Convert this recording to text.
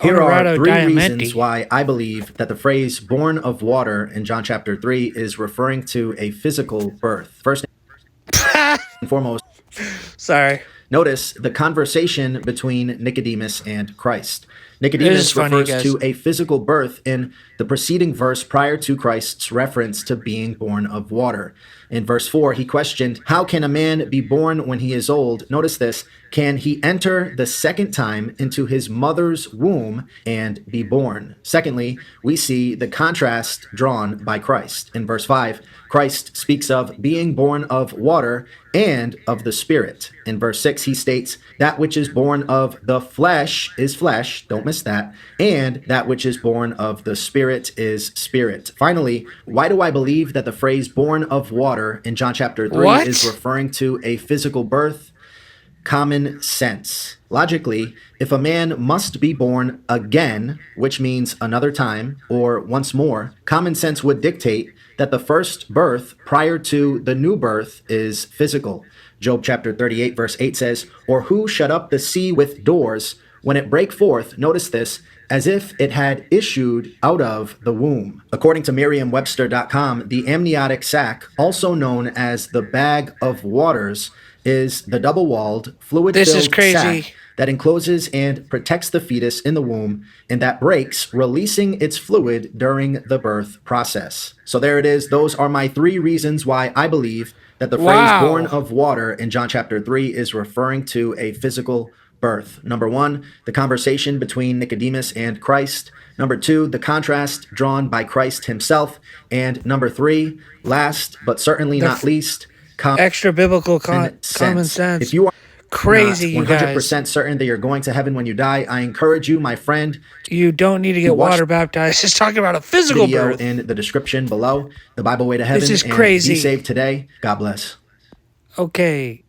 Here are Onorato three reasons Diamente. why I believe that the phrase born of water in John chapter 3 is referring to a physical birth. First and foremost, Sorry. notice the conversation between Nicodemus and Christ. This is Nicodemus funny, you refers guys. to a physical birth in the preceding verse prior to Christ's reference to being born of water. In verse 4, he questioned, how can a man be born when he is old? Notice this. Can he enter the second time into his mother's womb and be born? Secondly, we see the contrast drawn by Christ. In verse 5, Christ speaks of being born of water and of the Spirit. In verse 6, he states, that which is born of the flesh is flesh, don't miss that, and that which is born of the Spirit is spirit. Finally, why do I believe that the phrase born of water in John chapter 3 is What? referring to a physical birth? Common sense. Logically, if a man must be born again, which means another time or once more, common sense would dictate that the first birth prior to the new birth is physical. Job chapter 38 verse 8 says, or who shut up the sea with doors when it brake forth, notice this, as if it had issued out of the womb. According to Merriam-Webster.com, the amniotic sac, also known as the bag of waters, is the double-walled, This is fluid-filled crazy. sac that encloses and protects the fetus in the womb and that breaks, releasing its fluid during the birth process. So there it is. Those are my three reasons why I believe that the phrase born Wow. of water in John chapter 3 is referring to a physical birth. Number one, the conversation between Nicodemus and Christ. Number two, the contrast drawn by Christ himself. And number three, last but certainly The not least, common extra biblical common sense. If sense. you are not Crazy, you guys. 100% certain that you're going to heaven when you die, I encourage you, my friend, You don't need to to get watch water baptized. It's talking about a physical video birth. in the description below, The Bible Way to This Heaven, is and be crazy. saved today. God bless. Okay.